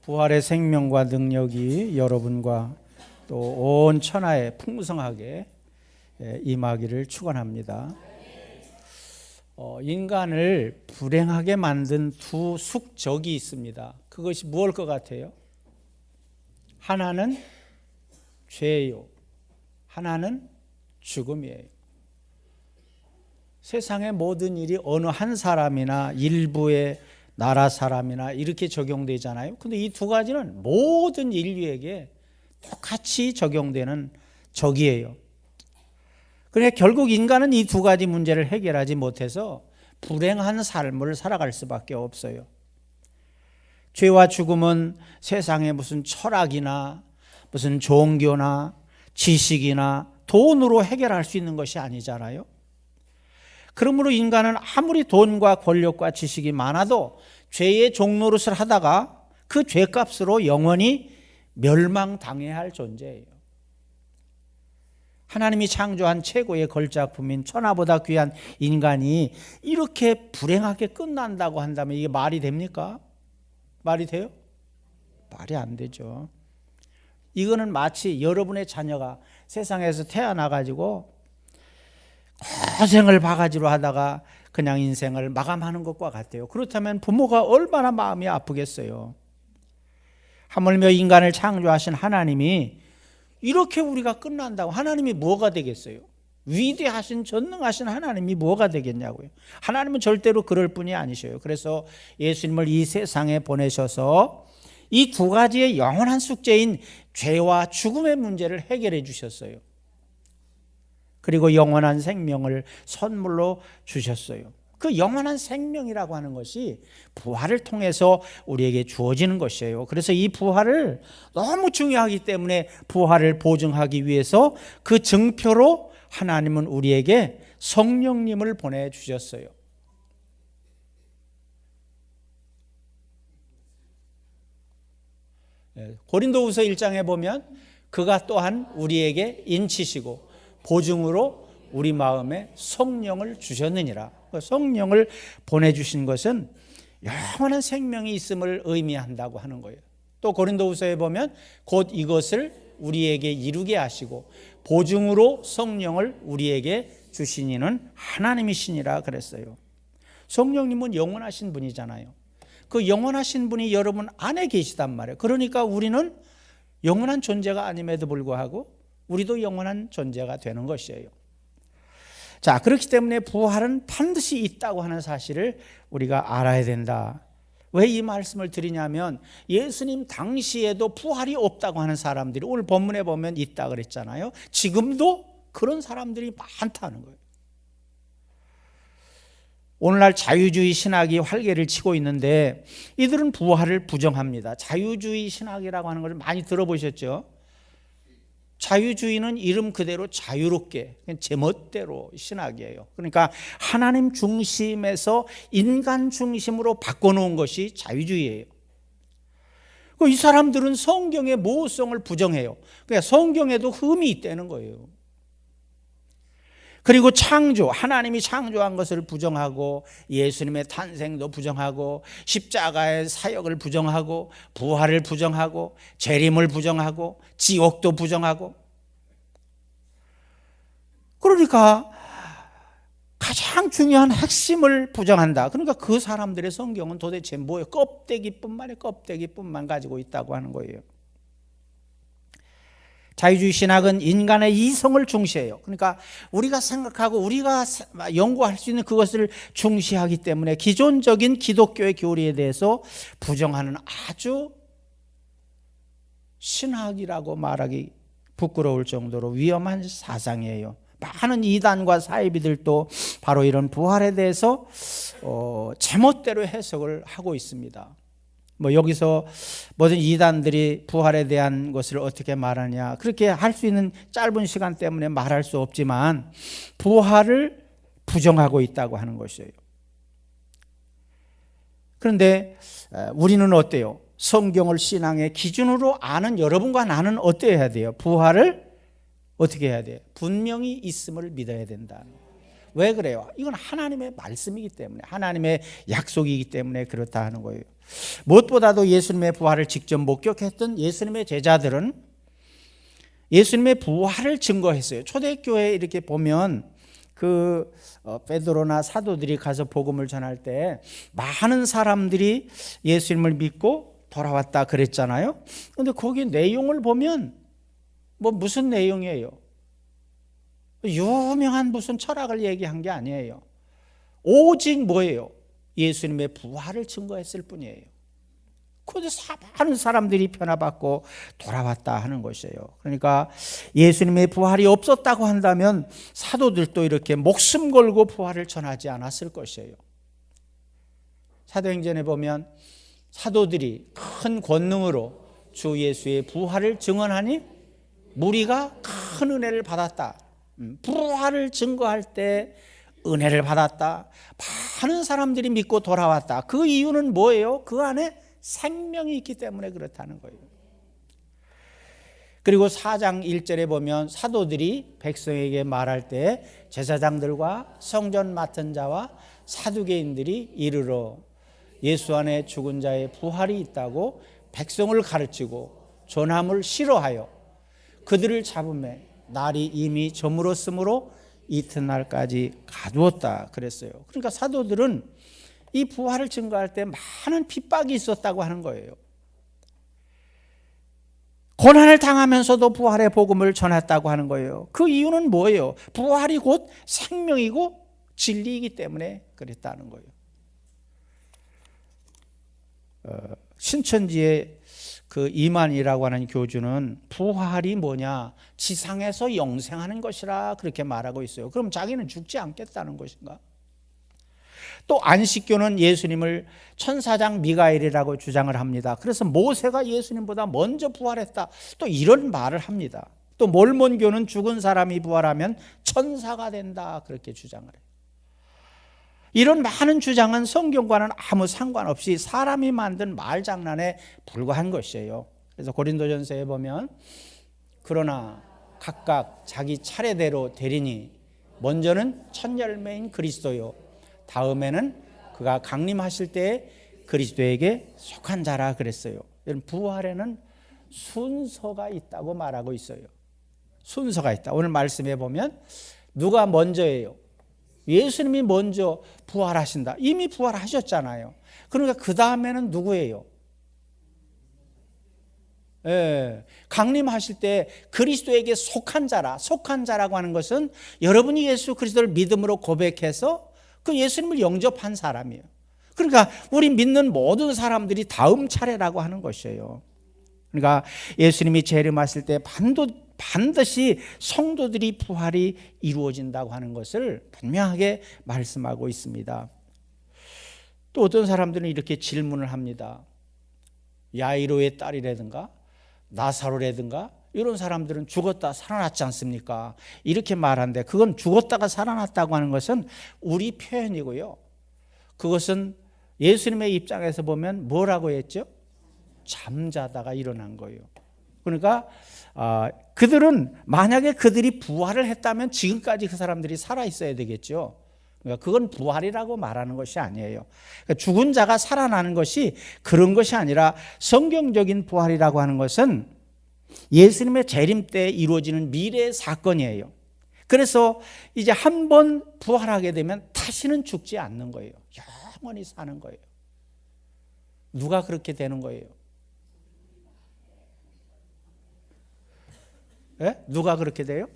부활의 생명과 능력이 여러분과 또 온 천하에 풍성하게 임하기를 축원합니다. 인간을 불행하게 만든 두 숙적이 있습니다. 그것이 무엇일 것 같아요? 하나는 죄요, 하나는 죽음이에요. 세상의 모든 일이 어느 한 사람이나 일부의 나라 사람이나 이렇게 적용되잖아요. 근데 이 두 가지는 모든 인류에게 똑같이 적용되는 적이에요. 그러니까 결국 인간은 이 두 가지 문제를 해결하지 못해서 불행한 삶을 살아갈 수밖에 없어요. 죄와 죽음은 세상에 무슨 철학이나 무슨 종교나 지식이나 돈으로 해결할 수 있는 것이 아니잖아요. 그러므로 인간은 아무리 돈과 권력과 지식이 많아도 죄의 종노릇을 하다가 그 죄값으로 영원히 멸망당해야 할 존재예요. 하나님이 창조한 최고의 걸작품인 천하보다 귀한 인간이 이렇게 불행하게 끝난다고 한다면 이게 말이 됩니까? 말이 돼요? 말이 안 되죠. 이거는 마치 여러분의 자녀가 세상에서 태어나가지고 고생을 바가지로 하다가 그냥 인생을 마감하는 것과 같아요. 그렇다면 부모가 얼마나 마음이 아프겠어요. 하물며 인간을 창조하신 하나님이 이렇게 우리가 끝난다고 하나님이 뭐가 되겠어요? 위대하신 전능하신 하나님이 뭐가 되겠냐고요. 하나님은 절대로 그럴 분이 아니셔요. 그래서 예수님을 이 세상에 보내셔서 이 두 가지의 영원한 숙제인 죄와 죽음의 문제를 해결해 주셨어요. 그리고 영원한 생명을 선물로 주셨어요. 그 영원한 생명이라고 하는 것이 부활을 통해서 우리에게 주어지는 것이에요. 그래서 이 부활을 너무 중요하기 때문에 부활을 보증하기 위해서 그 증표로 하나님은 우리에게 성령님을 보내주셨어요. 고린도후서 1장에 보면 그가 또한 우리에게 인치시고 보증으로 우리 마음에 성령을 주셨느니라. 성령을 보내주신 것은 영원한 생명이 있음을 의미한다고 하는 거예요. 또 고린도후서에 보면 곧 이것을 우리에게 이루게 하시고 보증으로 성령을 우리에게 주신 이는 하나님이시니라 그랬어요. 성령님은 영원하신 분이잖아요. 그 영원하신 분이 여러분 안에 계시단 말이에요. 그러니까 우리는 영원한 존재가 아님에도 불구하고 우리도 영원한 존재가 되는 것이에요. 자, 그렇기 때문에 부활은 반드시 있다고 하는 사실을 우리가 알아야 된다. 왜 이 말씀을 드리냐면 예수님 당시에도 부활이 없다고 하는 사람들이 오늘 본문에 보면 있다 그랬잖아요. 지금도 그런 사람들이 많다는 거예요. 오늘날 자유주의 신학이 활개를 치고 있는데 이들은 부활을 부정합니다. 자유주의 신학이라고 하는 걸 많이 들어보셨죠? 자유주의는 이름 그대로 자유롭게 제멋대로 신학이에요. 그러니까 하나님 중심에서 인간 중심으로 바꿔놓은 것이 자유주의예요. 이 사람들은 성경의 모호성을 부정해요. 그러니까 성경에도 흠이 있다는 거예요. 그리고 창조, 하나님이 창조한 것을 부정하고 예수님의 탄생도 부정하고 십자가의 사역을 부정하고 부활을 부정하고 재림을 부정하고 지옥도 부정하고, 그러니까 가장 중요한 핵심을 부정한다. 그러니까 그 사람들의 성경은 도대체 뭐예요? 껍데기뿐만 가지고 있다고 하는 거예요. 자유주의 신학은 인간의 이성을 중시해요. 그러니까 우리가 생각하고 우리가 연구할 수 있는 그것을 중시하기 때문에 기존적인 기독교의 교리에 대해서 부정하는 아주 신학이라고 말하기 부끄러울 정도로 위험한 사상이에요. 많은 이단과 사이비들도 바로 이런 부활에 대해서 제멋대로 해석을 하고 있습니다. 여기서 모든 이단들이 부활에 대한 것을 어떻게 말하냐, 그렇게 할 수 있는 짧은 시간 때문에 말할 수 없지만 부활을 부정하고 있다고 하는 것이에요. 그런데 우리는 어때요? 성경을 신앙의 기준으로 아는 여러분과 나는 어때야 돼요? 부활을 어떻게 해야 돼요? 분명히 있음을 믿어야 된다. 왜 그래요? 이건 하나님의 말씀이기 때문에, 하나님의 약속이기 때문에 그렇다 하는 거예요. 무엇보다도 예수님의 부활을 직접 목격했던 예수님의 제자들은 예수님의 부활을 증거했어요. 초대교회에 이렇게 보면 베드로나 사도들이 가서 복음을 전할 때 많은 사람들이 예수님을 믿고 돌아왔다 그랬잖아요. 그런데 거기 내용을 보면 무슨 내용이에요? 유명한 무슨 철학을 얘기한 게 아니에요. 오직 뭐예요? 예수님의 부활을 증거했을 뿐이에요. 그래서 많은 사람들이 변화받고 돌아왔다 하는 것이에요. 그러니까 예수님의 부활이 없었다고 한다면 사도들도 이렇게 목숨 걸고 부활을 전하지 않았을 것이에요. 사도행전에 보면 사도들이 큰 권능으로 주 예수의 부활을 증언하니 무리가 큰 은혜를 받았다. 부활을 증거할 때 은혜를 받았다. 많은 사람들이 믿고 돌아왔다. 그 이유는 뭐예요? 그 안에 생명이 있기 때문에 그렇다는 거예요. 그리고 4장 1절에 보면 사도들이 백성에게 말할 때 제사장들과 성전 맡은 자와 사두개인들이 이르러 예수 안에 죽은 자의 부활이 있다고 백성을 가르치고 전함을 싫어하여 그들을 잡음에 날이 이미 저물었으므로 이튿날까지 가두었다 그랬어요. 그러니까 사도들은 이 부활을 증거할 때 많은 핍박이 있었다고 하는 거예요. 고난을 당하면서도 부활의 복음을 전했다고 하는 거예요. 그 이유는 뭐예요? 부활이 곧 생명이고 진리이기 때문에 그랬다는 거예요. 신천지의 이만이라고 하는 교주는 부활이 뭐냐? 지상에서 영생하는 것이라 그렇게 말하고 있어요. 그럼 자기는 죽지 않겠다는 것인가? 또 안식교는 예수님을 천사장 미가엘이라고 주장을 합니다. 그래서 모세가 예수님보다 먼저 부활했다. 또 이런 말을 합니다. 또 몰몬교는 죽은 사람이 부활하면 천사가 된다. 그렇게 주장을 해요. 이런 많은 주장은 성경과는 아무 상관없이 사람이 만든 말장난에 불과한 것이에요. 그래서 고린도전서에 보면 그러나 각각 자기 차례대로 되리니 먼저는 첫 열매인 그리스도요 다음에는 그가 강림하실 때에 그리스도에게 속한 자라 그랬어요. 부활에는 순서가 있다고 말하고 있어요. 순서가 있다. 오늘 말씀해 보면 누가 먼저예요? 예수님이 먼저 부활하신다. 이미 부활하셨잖아요. 그러니까 그 다음에는 누구예요? 강림하실 때 그리스도에게 속한 자라. 속한 자라고 하는 것은 여러분이 예수 그리스도를 믿음으로 고백해서 그 예수님을 영접한 사람이에요. 그러니까 우리 믿는 모든 사람들이 다음 차례라고 하는 것이에요. 그러니까 예수님이 재림하실 때 반드시 성도들이 부활이 이루어진다고 하는 것을 분명하게 말씀하고 있습니다. 또 어떤 사람들은 이렇게 질문을 합니다. 야이로의 딸이라든가 나사로라든가 이런 사람들은 죽었다 살아났지 않습니까? 이렇게 말하는데 그건 죽었다가 살아났다고 하는 것은 우리 표현이고요. 그것은 예수님의 입장에서 보면 뭐라고 했죠? 잠자다가 일어난 거예요. 그러니까 그들은 만약에 그들이 부활을 했다면 지금까지 그 사람들이 살아 있어야 되겠죠. 그러니까 그건 부활이라고 말하는 것이 아니에요. 그러니까 죽은 자가 살아나는 것이 그런 것이 아니라 성경적인 부활이라고 하는 것은 예수님의 재림 때 이루어지는 미래의 사건이에요. 그래서 이제 한 번 부활하게 되면 다시는 죽지 않는 거예요. 영원히 사는 거예요. 누가 그렇게 되는 거예요? 누가 그렇게 돼요?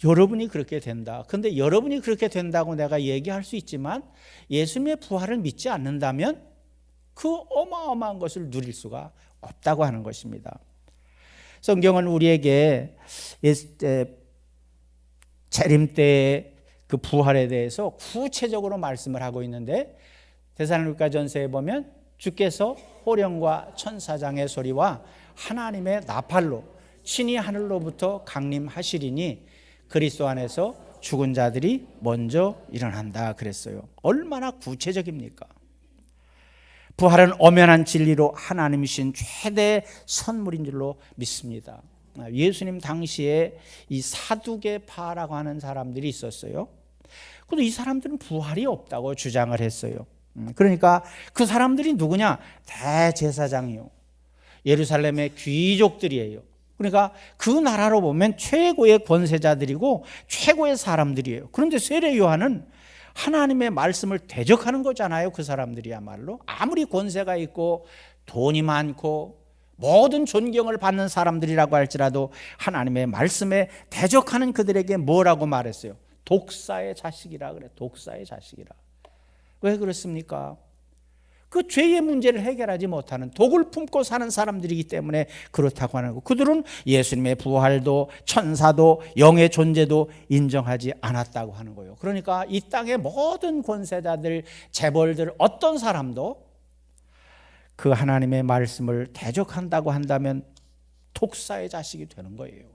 여러분이 그렇게 된다. 근데 여러분이 그렇게 된다고 내가 얘기할 수 있지만 예수님의 부활을 믿지 않는다면 그 어마어마한 것을 누릴 수가 없다고 하는 것입니다. 성경은 우리에게 재림 때의 그 부활에 대해서 구체적으로 말씀을 하고 있는데 데살로니가전서에 보면 주께서 호령과 천사장의 소리와 하나님의 나팔로 친히 하늘로부터 강림하시리니 그리스도 안에서 죽은 자들이 먼저 일어난다 그랬어요. 얼마나 구체적입니까? 부활은 엄연한 진리로 하나님이신 최대 선물인 줄로 믿습니다. 예수님 당시에 이 사두개파라고 하는 사람들이 있었어요. 그런데 이 사람들은 부활이 없다고 주장을 했어요. 그러니까 그 사람들이 누구냐? 대제사장이요. 예루살렘의 귀족들이에요. 그러니까 그 나라로 보면 최고의 권세자들이고 최고의 사람들이에요. 그런데 세례 요한은 하나님의 말씀을 대적하는 거잖아요. 그 사람들이야말로 아무리 권세가 있고 돈이 많고 모든 존경을 받는 사람들이라고 할지라도 하나님의 말씀에 대적하는 그들에게 뭐라고 말했어요? 독사의 자식이라 그래. 독사의 자식이라. 왜 그렇습니까? 그 죄의 문제를 해결하지 못하는 독을 품고 사는 사람들이기 때문에 그렇다고 하는 거. 그들은 예수님의 부활도 천사도 영의 존재도 인정하지 않았다고 하는 거예요. 그러니까 이 땅의 모든 권세자들, 재벌들 어떤 사람도 그 하나님의 말씀을 대적한다고 한다면 독사의 자식이 되는 거예요.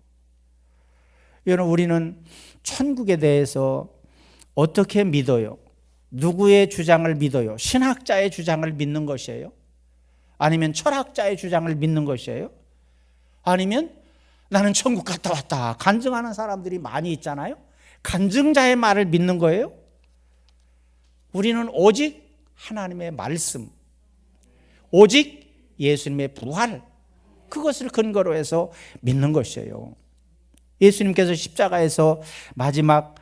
여러분, 우리는 천국에 대해서 어떻게 믿어요? 누구의 주장을 믿어요? 신학자의 주장을 믿는 것이에요? 아니면 철학자의 주장을 믿는 것이에요? 아니면 나는 천국 갔다 왔다 간증하는 사람들이 많이 있잖아요. 간증자의 말을 믿는 거예요? 우리는 오직 하나님의 말씀, 오직 예수님의 부활, 그것을 근거로 해서 믿는 것이에요. 예수님께서 십자가에서 마지막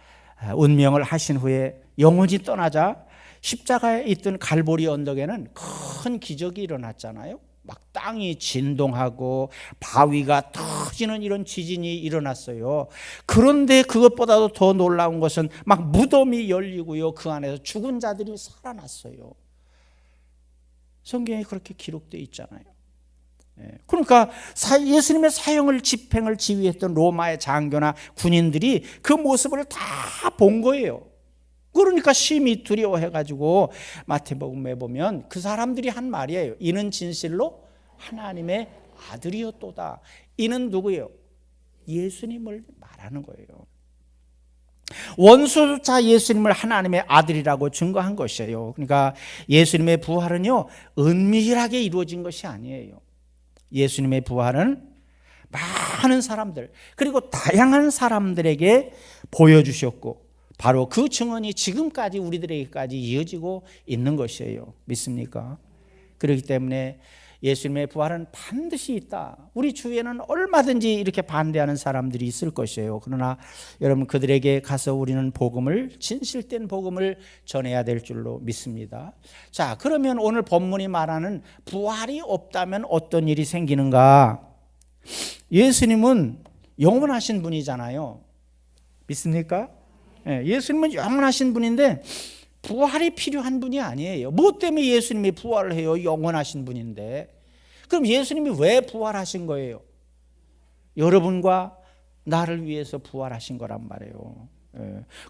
운명을 하신 후에 영혼이 떠나자 십자가에 있던 갈보리 언덕에는 큰 기적이 일어났잖아요. 막 땅이 진동하고 바위가 터지는 이런 지진이 일어났어요. 그런데 그것보다도 더 놀라운 것은 막 무덤이 열리고요. 그 안에서 죽은 자들이 살아났어요. 성경에 그렇게 기록되어 있잖아요. 그러니까 예수님의 사형을 집행을 지휘했던 로마의 장교나 군인들이 그 모습을 다 본 거예요. 그러니까 심히 두려워해가지고 마태복음에 보면 그 사람들이 한 말이에요. 이는 진실로 하나님의 아들이었도다. 이는 누구예요? 예수님을 말하는 거예요. 원수자 예수님을 하나님의 아들이라고 증거한 것이에요. 그러니까 예수님의 부활은요, 은밀하게 이루어진 것이 아니에요. 예수님의 부활은 많은 사람들, 그리고 다양한 사람들에게 보여주셨고, 바로 그 증언이 지금까지 우리들에게까지 이어지고 있는 것이에요. 믿습니까? 그렇기 때문에 예수님의 부활은 반드시 있다. 우리 주위에는 얼마든지 이렇게 반대하는 사람들이 있을 것이에요. 그러나 여러분, 그들에게 가서 우리는 복음을, 진실된 복음을 전해야 될 줄로 믿습니다. 자, 그러면 오늘 본문이 말하는 부활이 없다면 어떤 일이 생기는가? 예수님은 영원하신 분이잖아요. 믿습니까? 예수님은 영원하신 분인데 부활이 필요한 분이 아니에요. 뭐 때문에 예수님이 부활을 해요? 영원하신 분인데. 그럼 예수님이 왜 부활하신 거예요? 여러분과 나를 위해서 부활하신 거란 말이에요.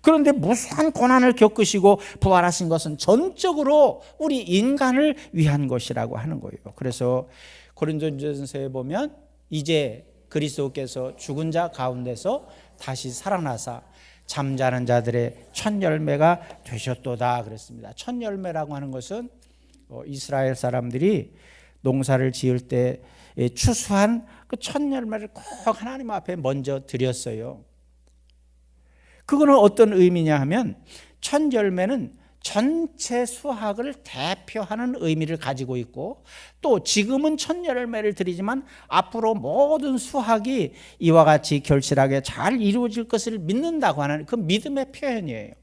그런데 무수한 고난을 겪으시고 부활하신 것은 전적으로 우리 인간을 위한 것이라고 하는 거예요. 그래서 고린도전서에 보면 이제 그리스도께서 죽은 자 가운데서 다시 살아나사 잠자는 자들의 첫 열매가 되셨도다 그랬습니다. 첫 열매라고 하는 것은 이스라엘 사람들이 농사를 지을 때 추수한 그 첫 열매를 꼭 하나님 앞에 먼저 드렸어요. 그거는 어떤 의미냐 하면 첫 열매는 전체 수확을 대표하는 의미를 가지고 있고, 또 지금은 첫 열매를 드리지만 앞으로 모든 수확이 이와 같이 결실하게 잘 이루어질 것을 믿는다고 하는 그 믿음의 표현이에요.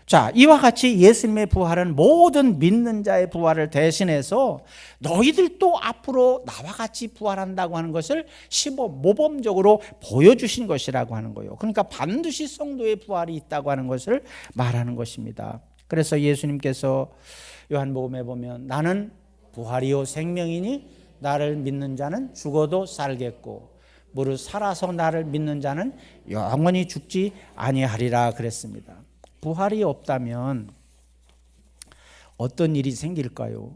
자, 이와 같이 예수님의 부활은 모든 믿는 자의 부활을 대신해서 너희들도 앞으로 나와 같이 부활한다고 하는 것을 모범적으로 보여주신 것이라고 하는 거예요. 그러니까 반드시 성도의 부활이 있다고 하는 것을 말하는 것입니다. 그래서 예수님께서 요한복음에 보면 나는 부활이요 생명이니 나를 믿는 자는 죽어도 살겠고 무릇 살아서 나를 믿는 자는 영원히 죽지 아니하리라 그랬습니다. 부활이 없다면 어떤 일이 생길까요?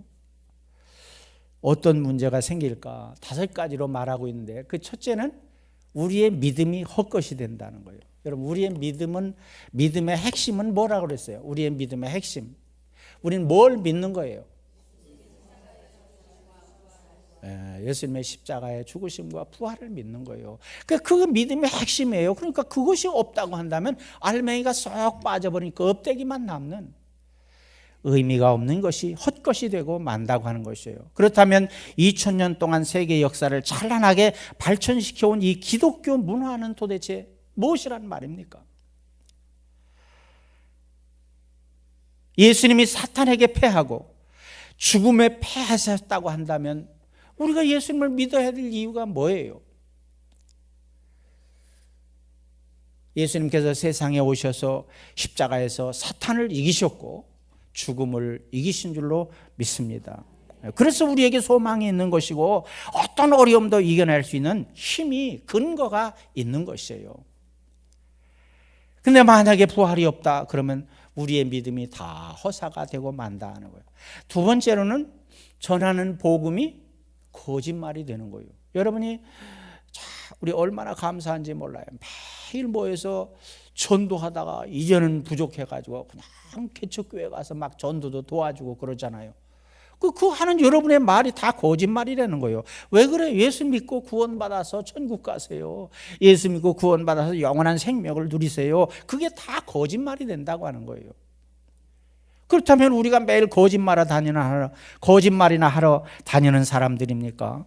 어떤 문제가 생길까? 5가지로 말하고 있는데 그 첫째는 우리의 믿음이 헛것이 된다는 거예요. 여러분, 우리의 믿음의 핵심은 뭐라고 그랬어요? 우리의 믿음의 핵심. 우리는 뭘 믿는 거예요? 예수님의 십자가의 죽으심과 부활을 믿는 거예요. 그 믿음의 핵심이에요. 그러니까 그것이 없다고 한다면 알맹이가 쏙 빠져버리니까 껍데기만 남는, 의미가 없는 것이 헛것이 되고 만다고 하는 것이에요. 그렇다면 2000년 동안 세계 역사를 찬란하게 발전시켜온 이 기독교 문화는 도대체 무엇이란 말입니까? 예수님이 사탄에게 패하고 죽음에 패하셨다고 한다면 우리가 예수님을 믿어야 될 이유가 뭐예요? 예수님께서 세상에 오셔서 십자가에서 사탄을 이기셨고 죽음을 이기신 줄로 믿습니다. 그래서 우리에게 소망이 있는 것이고 어떤 어려움도 이겨낼 수 있는 힘이 근거가 있는 것이에요. 근데 만약에 부활이 없다 그러면 우리의 믿음이 다 허사가 되고 만다 하는 거예요. 두 번째로는 전하는 복음이 거짓말이 되는 거예요. 여러분이 우리 얼마나 감사한지 몰라요. 매일 모여서 전도하다가 이제는 부족해가지고 그냥 개척교회 가서 막 전도도 도와주고 그러잖아요. 그 하는 여러분의 말이 다 거짓말이라는 거예요. 왜 그래? 예수 믿고 구원받아서 천국 가세요. 예수 믿고 구원받아서 영원한 생명을 누리세요. 그게 다 거짓말이 된다고 하는 거예요. 그렇다면 우리가 매일 거짓말이나 하러 다니는 사람들입니까?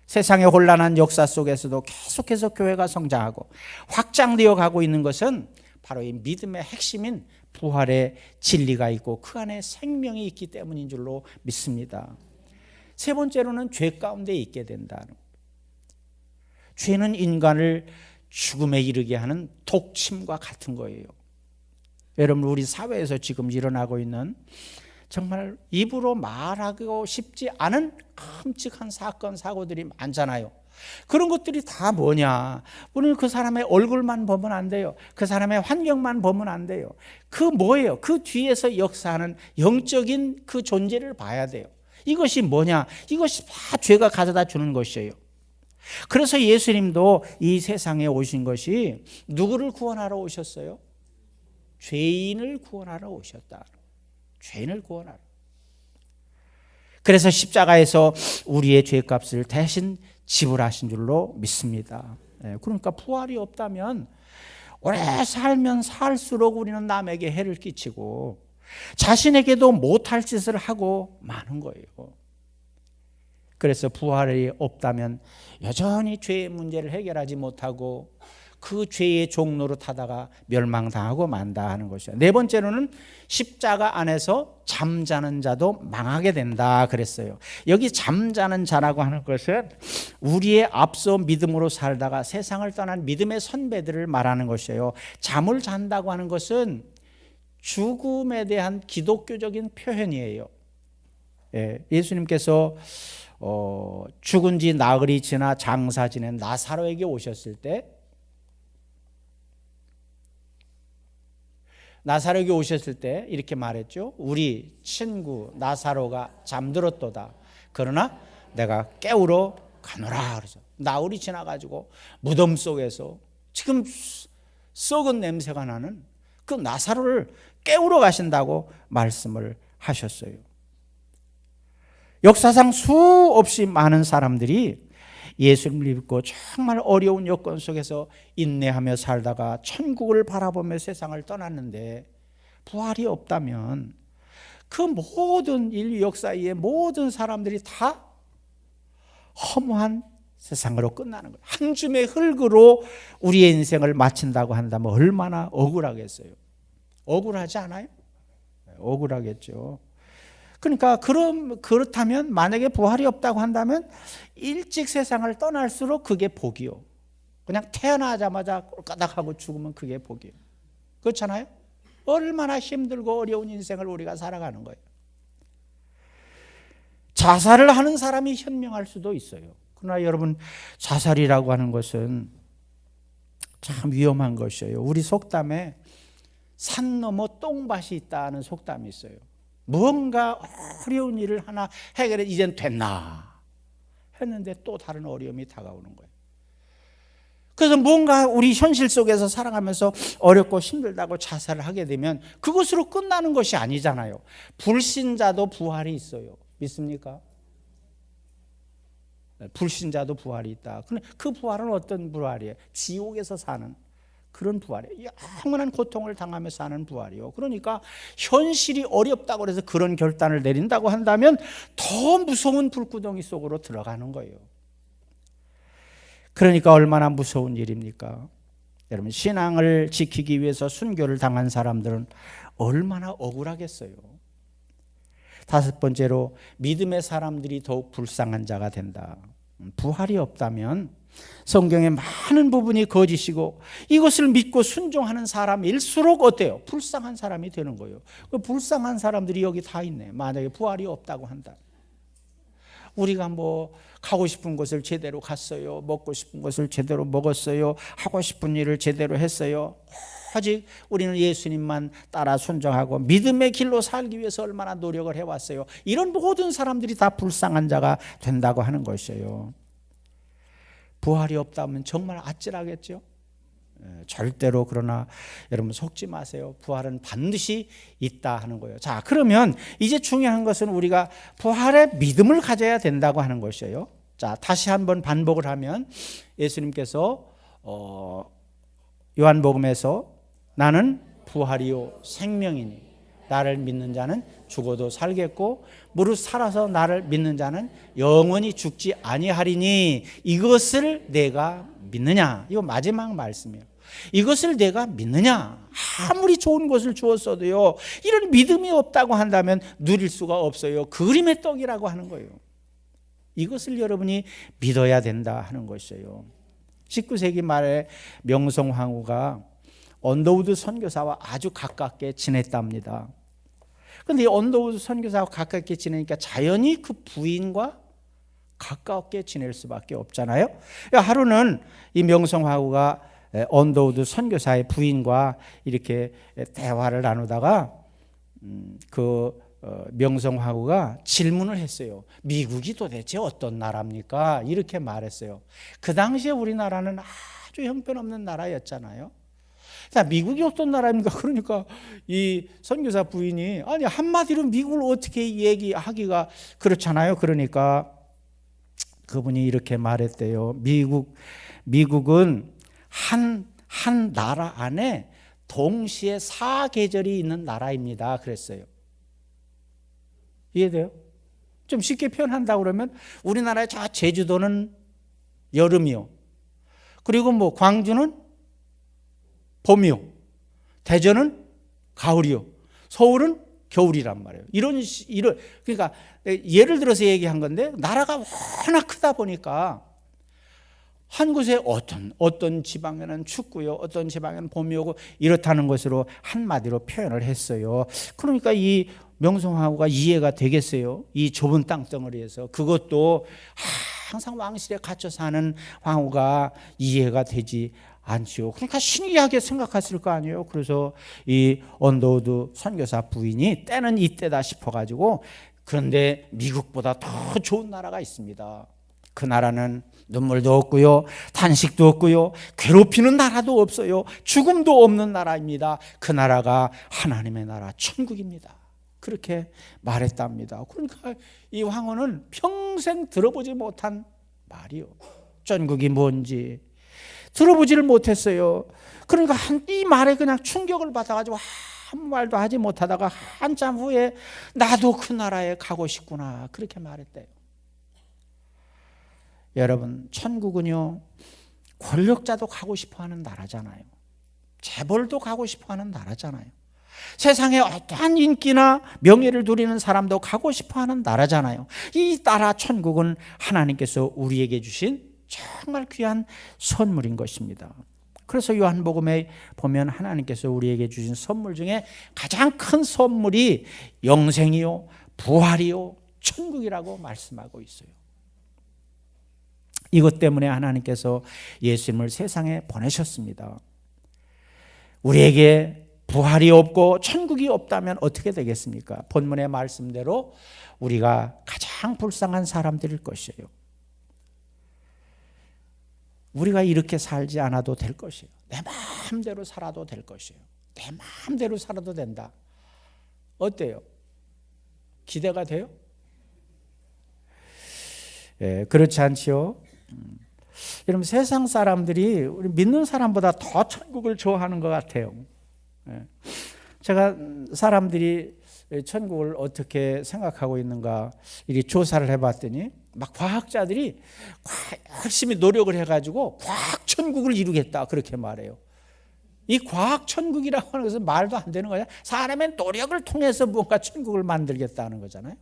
세상의 혼란한 역사 속에서도 계속해서 교회가 성장하고 확장되어 가고 있는 것은 바로 이 믿음의 핵심인 부활의 진리가 있고 그 안에 생명이 있기 때문인 줄로 믿습니다. 세 번째로는 죄 가운데 있게 된다는 거예요. 죄는 인간을 죽음에 이르게 하는 독침과 같은 거예요. 여러분, 우리 사회에서 지금 일어나고 있는 정말 입으로 말하고 싶지 않은 끔찍한 사건, 사고들이 많잖아요. 그런 것들이 다 뭐냐? 우리는 그 사람의 얼굴만 보면 안 돼요. 그 사람의 환경만 보면 안 돼요. 그 뭐예요? 그 뒤에서 역사하는 영적인 그 존재를 봐야 돼요. 이것이 뭐냐? 이것이 다 죄가 가져다 주는 것이에요. 그래서 예수님도 이 세상에 오신 것이 누구를 구원하러 오셨어요? 죄인을 구원하러 오셨다. 죄인을 구원하러. 그래서 십자가에서 우리의 죄값을 대신 지불하신 줄로 믿습니다. 그러니까 부활이 없다면 오래 살면 살수록 우리는 남에게 해를 끼치고 자신에게도 못할 짓을 하고 마는 거예요. 그래서 부활이 없다면 여전히 죄의 문제를 해결하지 못하고 그 죄의 종로로 타다가 멸망당하고 만다 하는 것이죠. 네 번째로는 십자가 안에서 잠자는 자도 망하게 된다 그랬어요. 여기 잠자는 자라고 하는 것은 우리의 앞서 믿음으로 살다가 세상을 떠난 믿음의 선배들을 말하는 것이에요. 잠을 잔다고 하는 것은 죽음에 대한 기독교적인 표현이에요. 예수님께서 죽은 지 나흘이 지나 장사 지낸 나사로에게 오셨을 때 나사로에게 오셨을 때 이렇게 말했죠. 우리 친구 나사로가 잠들었도다. 그러나 내가 깨우러 가노라. 그러죠. 나흘이 지나가지고 무덤 속에서 지금 썩은 냄새가 나는 그 나사로를 깨우러 가신다고 말씀을 하셨어요. 역사상 수없이 많은 사람들이 예수를 믿고 정말 어려운 여건 속에서 인내하며 살다가 천국을 바라보며 세상을 떠났는데 부활이 없다면 그 모든 인류 역사의 모든 사람들이 다 허무한 세상으로 끝나는 거예요. 한 줌의 흙으로 우리의 인생을 마친다고 한다면 얼마나 억울하겠어요. 억울하지 않아요? 억울하겠죠. 그러니까 그렇다면 만약에 부활이 없다고 한다면 일찍 세상을 떠날수록 그게 복이요. 그냥 태어나자마자 꼴까닥하고 죽으면 그게 복이에요. 그렇잖아요? 얼마나 힘들고 어려운 인생을 우리가 살아가는 거예요. 자살을 하는 사람이 현명할 수도 있어요. 그러나 여러분, 자살이라고 하는 것은 참 위험한 것이에요. 우리 속담에 산 넘어 똥밭이 있다는 속담이 있어요. 무언가 어려운 일을 하나 해결해 이젠 됐나 했는데 또 다른 어려움이 다가오는 거예요. 그래서 뭔가 우리 현실 속에서 살아가면서 어렵고 힘들다고 자살을 하게 되면 그것으로 끝나는 것이 아니잖아요. 불신자도 부활이 있어요. 믿습니까? 불신자도 부활이 있다. 근데 그 부활은 어떤 부활이에요? 지옥에서 사는 그런 부활이에요. 영원한 고통을 당하면서 하는 부활이요. 그러니까 현실이 어렵다고 해서 그런 결단을 내린다고 한다면 더 무서운 불구덩이 속으로 들어가는 거예요. 그러니까 얼마나 무서운 일입니까? 여러분, 신앙을 지키기 위해서 순교를 당한 사람들은 얼마나 억울하겠어요. 다섯 번째로, 믿음의 사람들이 더욱 불쌍한 자가 된다. 부활이 없다면 성경의 많은 부분이 거짓이고 이것을 믿고 순종하는 사람일수록 어때요? 불쌍한 사람이 되는 거예요. 그 불쌍한 사람들이 여기 다 있네. 만약에 부활이 없다고 한다. 우리가 뭐 가고 싶은 곳을 제대로 갔어요. 먹고 싶은 것을 제대로 먹었어요. 하고 싶은 일을 제대로 했어요. 오직 우리는 예수님만 따라 순종하고 믿음의 길로 살기 위해서 얼마나 노력을 해왔어요. 이런 모든 사람들이 다 불쌍한 자가 된다고 하는 것이에요. 부활이 없다면 정말 아찔하겠죠. 절대로. 그러나 여러분 속지 마세요. 부활은 반드시 있다 하는 거예요. 자, 그러면 이제 중요한 것은 우리가 부활의 믿음을 가져야 된다고 하는 것이에요. 자, 다시 한번 반복을 하면 예수님께서 요한복음에서 나는 부활이요 생명이니 나를 믿는 자는 죽어도 살겠고 무릇 살아서 나를 믿는 자는 영원히 죽지 아니하리니 이것을 내가 믿느냐. 이거 마지막 말씀이에요. 이것을 내가 믿느냐. 아무리 좋은 것을 주었어도요, 이런 믿음이 없다고 한다면 누릴 수가 없어요. 그림의 떡이라고 하는 거예요. 이것을 여러분이 믿어야 된다 하는 것이에요. 19세기 말에 명성황후가 언더우드 선교사와 아주 가깝게 지냈답니다. 그런데 이 언더우드 선교사와 가깝게 지내니까 자연히 그 부인과 가깝게 지낼 수밖에 없잖아요. 하루는 이 명성황후가 언더우드 선교사의 부인과 이렇게 대화를 나누다가 명성황후가 질문을 했어요. 미국이 도대체 어떤 나라입니까? 이렇게 말했어요. 그 당시에 우리나라는 아주 형편없는 나라였잖아요. 자, 미국이 어떤 나라입니까? 그러니까 이 선교사 부인이 아니 한마디로 미국을 어떻게 얘기하기가 그렇잖아요. 그러니까 그분이 이렇게 말했대요. 미국은 한 나라 안에 동시에 4계절이 있는 나라입니다. 그랬어요. 이해돼요? 좀 쉽게 표현한다고 그러면 우리나라의 저 제주도는 여름이요. 그리고 뭐 광주는 봄이요. 대전은 가을이요. 서울은 겨울이란 말이에요. 그러니까 예를 들어서 얘기한 건데 나라가 워낙 크다 보니까 한 곳에 어떤 지방에는 춥고요. 어떤 지방에는 봄이 오고 이렇다는 것으로 한마디로 표현을 했어요. 그러니까 이 명성황후가 이해가 되겠어요. 이 좁은 땅덩어리에서. 그것도 항상 왕실에 갇혀 사는 황후가 이해가 되지 않지요. 그러니까 신기하게 생각했을 거 아니에요. 그래서 이 언더우드 선교사 부인이 때는 이때다 싶어가지고 그런데 미국보다 더 좋은 나라가 있습니다. 그 나라는 눈물도 없고요. 탄식도 없고요. 괴롭히는 나라도 없어요. 죽음도 없는 나라입니다. 그 나라가 하나님의 나라 천국입니다. 그렇게 말했답니다. 그러니까 이 황후는 평생 들어보지 못한 말이요. 천국이 뭔지 들어보지를 못했어요. 그러니까 이 말에 그냥 충격을 받아가지고 아무 말도 하지 못하다가 한참 후에 나도 그 나라에 가고 싶구나 그렇게 말했대요. 여러분, 천국은요 권력자도 가고 싶어하는 나라잖아요. 재벌도 가고 싶어하는 나라잖아요. 세상에 어떠한 인기나 명예를 누리는 사람도 가고 싶어하는 나라잖아요. 이 나라 천국은 하나님께서 우리에게 주신 정말 귀한 선물인 것입니다. 그래서 요한복음에 보면 하나님께서 우리에게 주신 선물 중에 가장 큰 선물이 영생이요, 부활이요, 천국이라고 말씀하고 있어요. 이것 때문에 하나님께서 예수님을 세상에 보내셨습니다. 우리에게 부활이 없고 천국이 없다면 어떻게 되겠습니까? 본문의 말씀대로 우리가 가장 불쌍한 사람들일 것이에요. 우리가 이렇게 살지 않아도 될 것이에요. 내 마음대로 살아도 될 것이에요. 내 마음대로 살아도 된다. 어때요? 기대가 돼요? 그렇지 않지요? 여러분 세상 사람들이 우리 믿는 사람보다 더 천국을 좋아하는 것 같아요. 제가 사람들이 천국을 어떻게 생각하고 있는가 이렇게 조사를 해봤더니 막 과학자들이 열심히 노력을 해가지고 과학 천국을 이루겠다 그렇게 말해요. 이 과학 천국이라고 하는 것은 말도 안 되는 거냐? 사람의 노력을 통해서 무언가 천국을 만들겠다는 거잖아요.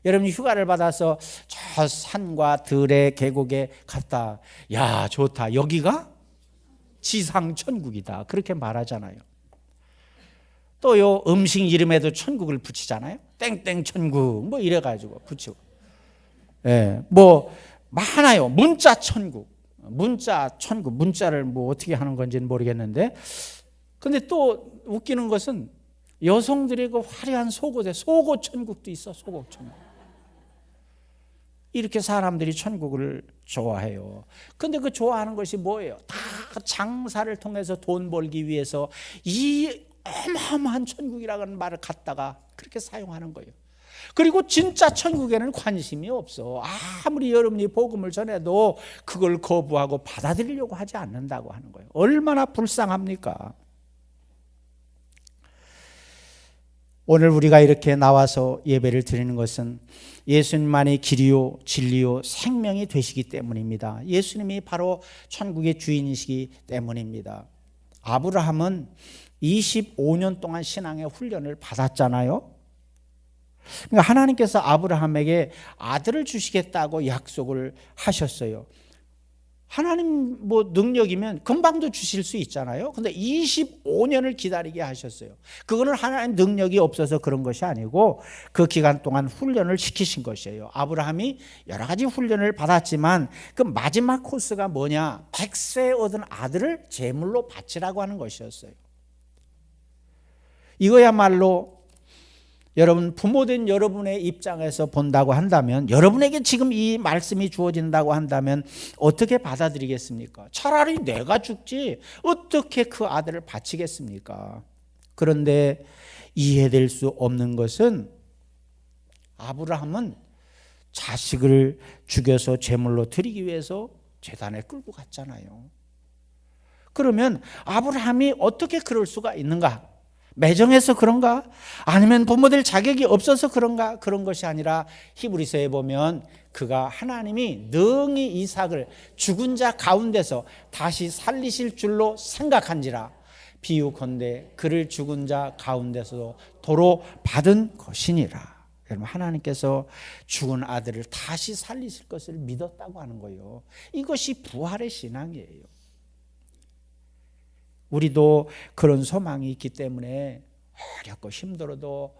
여러분이 휴가를 받아서 저 산과 들의 계곡에 갔다. 야, 좋다. 여기가 지상 천국이다. 그렇게 말하잖아요. 또 요 음식 이름에도 천국을 붙이잖아요. 땡땡 천국 뭐 이래가지고 붙이고. 예, 뭐 많아요. 문자 천국. 문자 천국. 문자를 뭐 어떻게 하는 건지는 모르겠는데. 근데 또 웃기는 것은 여성들의 그 화려한 속옷에 속옷 천국도 있어. 속옷 천국. 이렇게 사람들이 천국을 좋아해요. 근데 그 좋아하는 것이 뭐예요? 다 장사를 통해서 돈 벌기 위해서 이 어마어마한 천국이라는 말을 갖다가 그렇게 사용하는 거예요. 그리고 진짜 천국에는 관심이 없어. 아무리 여러분이 복음을 전해도 그걸 거부하고 받아들이려고 하지 않는다고 하는 거예요. 얼마나 불쌍합니까? 오늘 우리가 이렇게 나와서 예배를 드리는 것은 예수님만이 길이요 진리요 생명이 되시기 때문입니다. 예수님이 바로 천국의 주인이시기 때문입니다. 아브라함은 25년 동안 신앙의 훈련을 받았잖아요. 그러니까 하나님께서 아브라함에게 아들을 주시겠다고 약속을 하셨어요. 하나님 뭐 능력이면 금방도 주실 수 있잖아요. 근데 25년을 기다리게 하셨어요. 그거는 하나님 능력이 없어서 그런 것이 아니고 그 기간 동안 훈련을 시키신 것이에요. 아브라함이 여러 가지 훈련을 받았지만 그 마지막 코스가 뭐냐? 100세 얻은 아들을 제물로 바치라고 하는 것이었어요. 이거야말로 여러분 부모된 여러분의 입장에서 본다고 한다면 여러분에게 지금 이 말씀이 주어진다고 한다면 어떻게 받아들이겠습니까? 차라리 내가 죽지 어떻게 그 아들을 바치겠습니까? 그런데 이해될 수 없는 것은 아브라함은 자식을 죽여서 제물로 드리기 위해서 제단에 끌고 갔잖아요. 그러면 아브라함이 어떻게 그럴 수가 있는가? 매정해서 그런가? 아니면 부모될 자격이 없어서 그런가? 그런 것이 아니라 히브리서에 보면 그가 하나님이 능히 이삭을 죽은 자 가운데서 다시 살리실 줄로 생각한지라 비유컨대 그를 죽은 자 가운데서 도로 받은 것이니라. 여러분 하나님께서 죽은 아들을 다시 살리실 것을 믿었다고 하는 거예요. 이것이 부활의 신앙이에요. 우리도 그런 소망이 있기 때문에 어렵고 힘들어도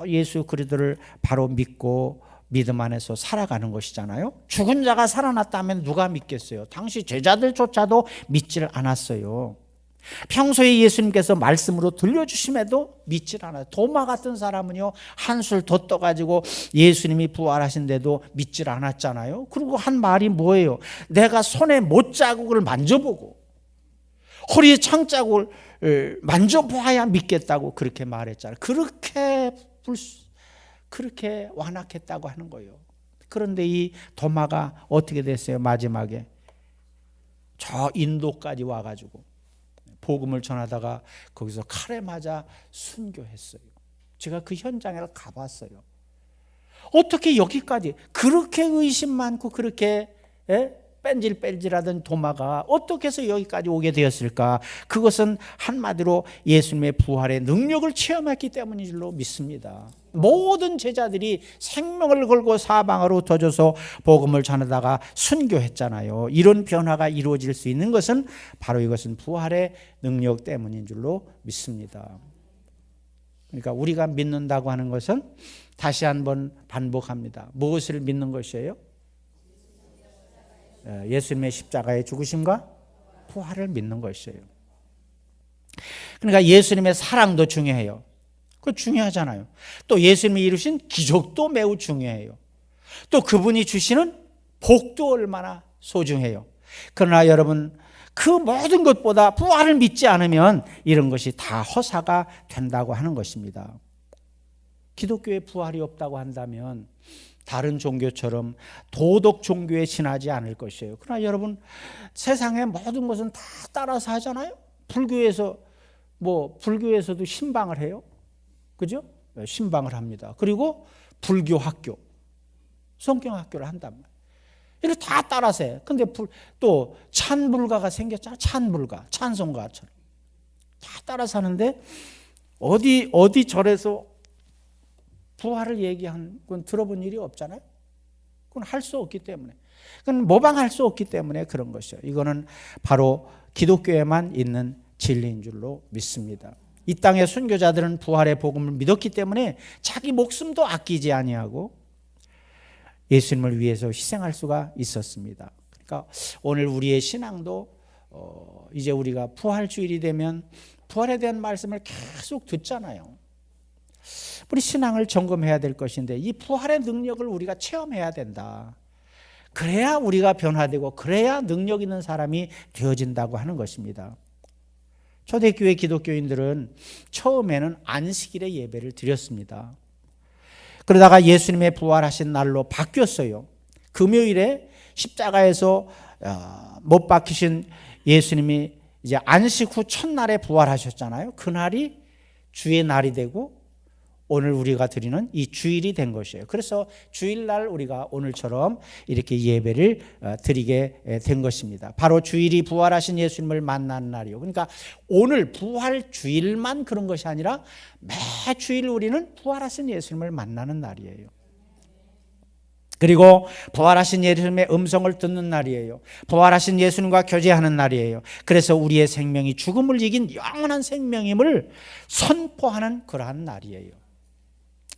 예수 그리스도를 바로 믿고 믿음 안에서 살아가는 것이잖아요. 죽은 자가 살아났다면 누가 믿겠어요? 당시 제자들조차도 믿지를 않았어요. 평소에 예수님께서 말씀으로 들려주심에도 믿질 않아요. 도마 같은 사람은요 한술 더 떠가지고 예수님이 부활하신데도 믿질 않았잖아요. 그리고 한 말이 뭐예요? 내가 손에 못자국을 만져보고 허리에 창자국을 만져보아야 믿겠다고 그렇게 말했잖아요. 그렇게 완악했다고 하는 거예요. 그런데 이 도마가 어떻게 됐어요? 마지막에 저 인도까지 와가지고 복음을 전하다가 거기서 칼에 맞아 순교했어요. 제가 그 현장에 가봤어요. 어떻게 여기까지 그렇게 의심 많고 그렇게 뺀질뺀질하던 도마가 어떻게 해서 여기까지 오게 되었을까? 그것은 한마디로 예수님의 부활의 능력을 체험했기 때문인 줄로 믿습니다. 모든 제자들이 생명을 걸고 사방으로 흩어져서 복음을 전하다가 순교했잖아요. 이런 변화가 이루어질 수 있는 것은 바로 이것은 부활의 능력 때문인 줄로 믿습니다. 그러니까 우리가 믿는다고 하는 것은 다시 한번 반복합니다. 무엇을 믿는 것이에요? 예수님의 십자가의 죽으심과 부활을 믿는 것이에요. 그러니까 예수님의 사랑도 중요해요. 그거 중요하잖아요. 또 예수님이 이루신 기적도 매우 중요해요. 또 그분이 주시는 복도 얼마나 소중해요. 그러나 여러분 그 모든 것보다 부활을 믿지 않으면 이런 것이 다 허사가 된다고 하는 것입니다. 기독교에 부활이 없다고 한다면 다른 종교처럼 도덕 종교에 지나지 않을 것이에요. 그러나 여러분, 세상의 모든 것은 다 따라서 하잖아요. 불교에서도 신방을 해요. 그죠? 신방을 합니다. 그리고 불교 학교, 성경 학교를 한단 말이에요. 이렇게 다 따라서 해. 근데 또 찬불가가 생겼잖아. 찬불가, 찬송가처럼. 다 따라서 하는데 어디 절에서 부활을 얘기한 건 들어본 일이 없잖아요. 그건 할 수 없기 때문에. 그건 모방할 수 없기 때문에 그런 것이에요. 이거는 바로 기독교에만 있는 진리인 줄로 믿습니다. 이 땅의 순교자들은 부활의 복음을 믿었기 때문에 자기 목숨도 아끼지 아니하고 예수님을 위해서 희생할 수가 있었습니다. 그러니까 오늘 우리의 신앙도 이제 우리가 부활주일이 되면 부활에 대한 말씀을 계속 듣잖아요. 우리 신앙을 점검해야 될 것인데 이 부활의 능력을 우리가 체험해야 된다. 그래야 우리가 변화되고 그래야 능력 있는 사람이 되어진다고 하는 것입니다. 초대교회 기독교인들은 처음에는 안식일에 예배를 드렸습니다. 그러다가 예수님의 부활하신 날로 바뀌었어요. 금요일에 십자가에서 못 박히신 예수님이 이제 안식 후 첫날에 부활하셨잖아요. 그날이 주의 날이 되고 오늘 우리가 드리는 이 주일이 된 것이에요. 그래서 주일날 우리가 오늘처럼 이렇게 예배를 드리게 된 것입니다. 바로 주일이 부활하신 예수님을 만난 날이요. 그러니까 오늘 부활 주일만 그런 것이 아니라 매 주일 우리는 부활하신 예수님을 만나는 날이에요. 그리고 부활하신 예수님의 음성을 듣는 날이에요. 부활하신 예수님과 교제하는 날이에요. 그래서 우리의 생명이 죽음을 이긴 영원한 생명임을 선포하는 그러한 날이에요.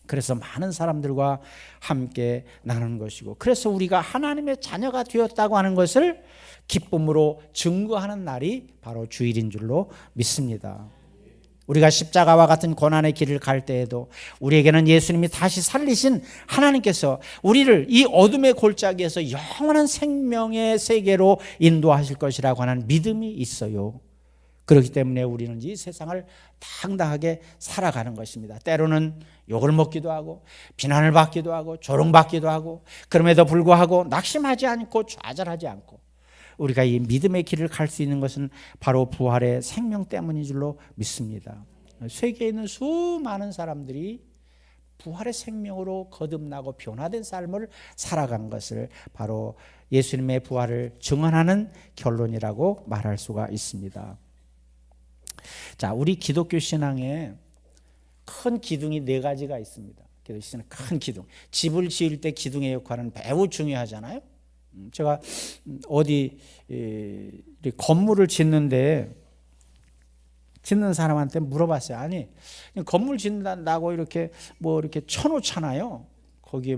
그래서 많은 사람들과 함께 나누는 것이고, 그래서 우리가 하나님의 자녀가 되었다고 하는 것을 기쁨으로 증거하는 날이 바로 주일인 줄로 믿습니다. 우리가 십자가와 같은 고난의 길을 갈 때에도 우리에게는 예수님이 다시 살리신 하나님께서 우리를 이 어둠의 골짜기에서 영원한 생명의 세계로 인도하실 것이라고 하는 믿음이 있어요. 그렇기 때문에 우리는 이 세상을 당당하게 살아가는 것입니다. 때로는 욕을 먹기도 하고 비난을 받기도 하고 조롱받기도 하고, 그럼에도 불구하고 낙심하지 않고 좌절하지 않고 우리가 이 믿음의 길을 갈 수 있는 것은 바로 부활의 생명 때문인 줄로 믿습니다. 세계에 있는 수많은 사람들이 부활의 생명으로 거듭나고 변화된 삶을 살아간 것을 바로 예수님의 부활을 증언하는 결론이라고 말할 수가 있습니다. 자, 우리 기독교 신앙에 큰 기둥이 4가지가 있습니다. 기독교 신앙 큰 기둥. 집을 지을 때 기둥의 역할은 매우 중요하잖아요. 제가 어디 건물을 짓는데 짓는 사람한테 물어봤어요. 아니, 건물 짓는다고 이렇게 쳐놓잖아요. 거기에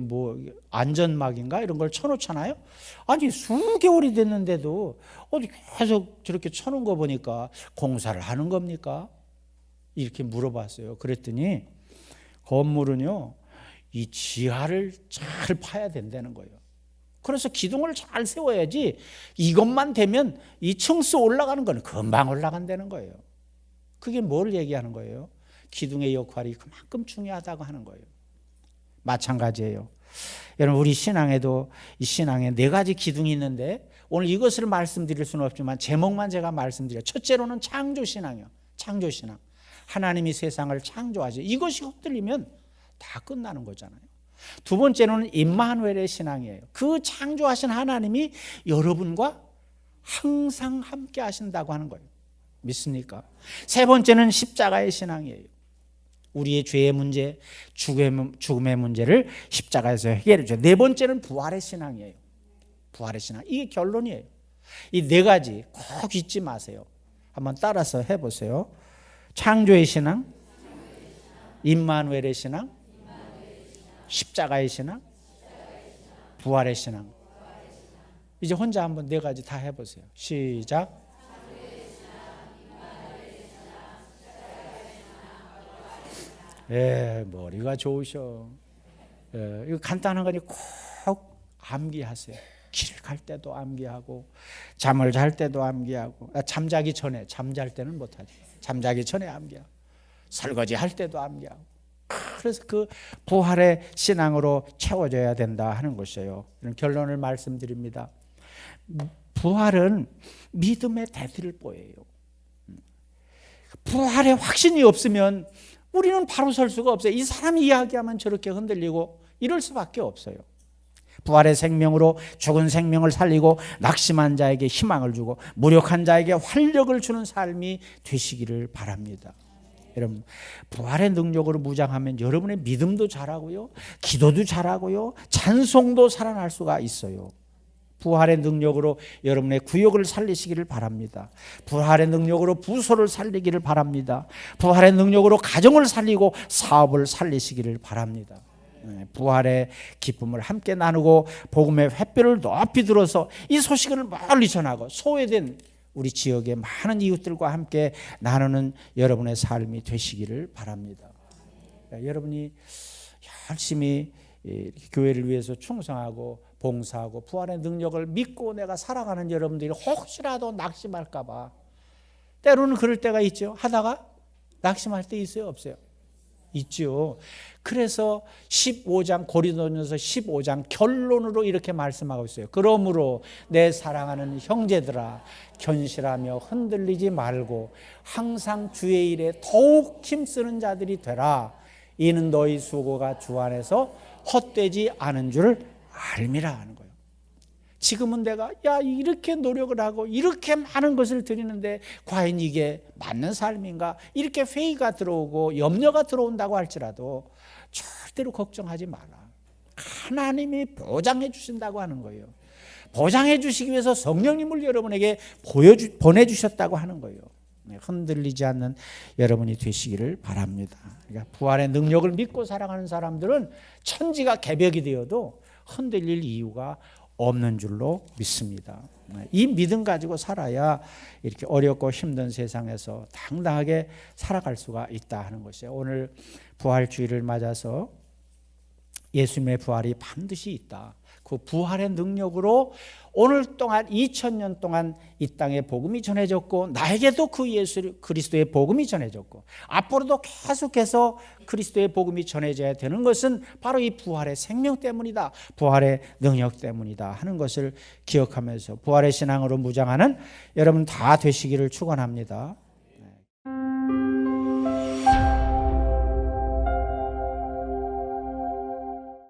안전막인가 이런 걸 쳐놓잖아요. 아니, 수개월이 됐는데도 어디 계속 저렇게 쳐놓은 거 보니까 공사를 하는 겁니까? 이렇게 물어봤어요. 그랬더니 건물은요, 이 지하를 잘 파야 된다는 거예요. 그래서 기둥을 잘 세워야지 이것만 되면 이 층수 올라가는 건 금방 올라간다는 거예요. 그게 뭘 얘기하는 거예요? 기둥의 역할이 그만큼 중요하다고 하는 거예요. 마찬가지예요. 여러분, 우리 신앙에도 이 신앙에 4가지 기둥이 있는데 오늘 이것을 말씀드릴 수는 없지만 제목만 제가 말씀드려요. 첫째로는 창조신앙이요. 창조신앙. 하나님이 세상을 창조하죠. 이것이 헛들리면 다 끝나는 거잖아요. 두 번째로는 임마누엘의 신앙이에요. 그 창조하신 하나님이 여러분과 항상 함께 하신다고 하는 거예요. 믿습니까? 세 번째는 십자가의 신앙이에요. 우리의 죄의 문제, 죽음의 문제를 십자가에서 해결해 줘요. 네 번째는 부활의 신앙이에요. 부활의 신앙. 이게 결론이에요. 이 4가지 꼭 잊지 마세요. 한번 따라서 해보세요. 창조의 신앙, 임마누엘의 신앙, 십자가의 신앙, 부활의 신앙. 이제 혼자 한번 4가지 다 해보세요. 시작. 머리가 좋으셔. 이거 간단한 거니 꼭 암기하세요. 길을 갈 때도 암기하고 잠을 잘 때도 암기하고, 잠자기 전에, 잠잘 때는 못하지. 잠자기 전에 암기하고 설거지 할 때도 암기하고 그래서 그 부활의 신앙으로 채워져야 된다 하는 것이에요. 이런 결론을 말씀드립니다. 부활은 믿음의 대들보예요. 부활의 확신이 없으면 우리는 바로 설 수가 없어요. 이 사람이 이야기하면 저렇게 흔들리고 이럴 수밖에 없어요. 부활의 생명으로 죽은 생명을 살리고 낙심한 자에게 희망을 주고 무력한 자에게 활력을 주는 삶이 되시기를 바랍니다. 여러분, 부활의 능력으로 무장하면 여러분의 믿음도 자라고요, 기도도 자라고요, 찬송도 살아날 수가 있어요. 부활의 능력으로 여러분의 구역을 살리시기를 바랍니다. 부활의 능력으로 부서를 살리기를 바랍니다. 부활의 능력으로 가정을 살리고 사업을 살리시기를 바랍니다. 부활의 기쁨을 함께 나누고 복음의 횃불을 높이 들어서 이 소식을 멀리 전하고 소외된 우리 지역의 많은 이웃들과 함께 나누는 여러분의 삶이 되시기를 바랍니다. 여러분이 열심히 교회를 위해서 충성하고 봉사하고 부활의 능력을 믿고 내가 살아가는 여러분들이 혹시라도 낙심할까 봐 때로는 그럴 때가 있죠. 하다가 낙심할 때 있어요, 없어요? 있죠. 그래서 15장 고린도전서 15장 결론으로 이렇게 말씀하고 있어요. 그러므로 내 사랑하는 형제들아 견실하며 흔들리지 말고 항상 주의 일에 더욱 힘쓰는 자들이 되라. 이는 너희 수고가 주 안에서 헛되지 않은 줄 알미라 하는 거예요. 지금은 내가 이렇게 노력을 하고 이렇게 많은 것을 드리는데 과연 이게 맞는 삶인가? 이렇게 회의가 들어오고 염려가 들어온다고 할지라도 절대로 걱정하지 마라. 하나님이 보장해 주신다고 하는 거예요. 보장해 주시기 위해서 성령님을 여러분에게 보내주셨다고 하는 거예요. 흔들리지 않는 여러분이 되시기를 바랍니다. 그러니까 부활의 능력을 믿고 살아가는 사람들은 천지가 개벽이 되어도 흔들릴 이유가 없는 줄로 믿습니다. 이 믿음 가지고 살아야 이렇게 어렵고 힘든 세상에서 당당하게 살아갈 수가 있다 하는 것이에요. 오늘 부활주의를 맞아서 예수님의 부활이 반드시 있다. 그 부활의 능력으로 오늘 동안 2000년 동안 이 땅에 복음이 전해졌고 나에게도 그 예수 그리스도의 복음이 전해졌고 앞으로도 계속해서 그리스도의 복음이 전해져야 되는 것은 바로 이 부활의 생명 때문이다. 부활의 능력 때문이다 하는 것을 기억하면서 부활의 신앙으로 무장하는 여러분 다 되시기를 축원합니다.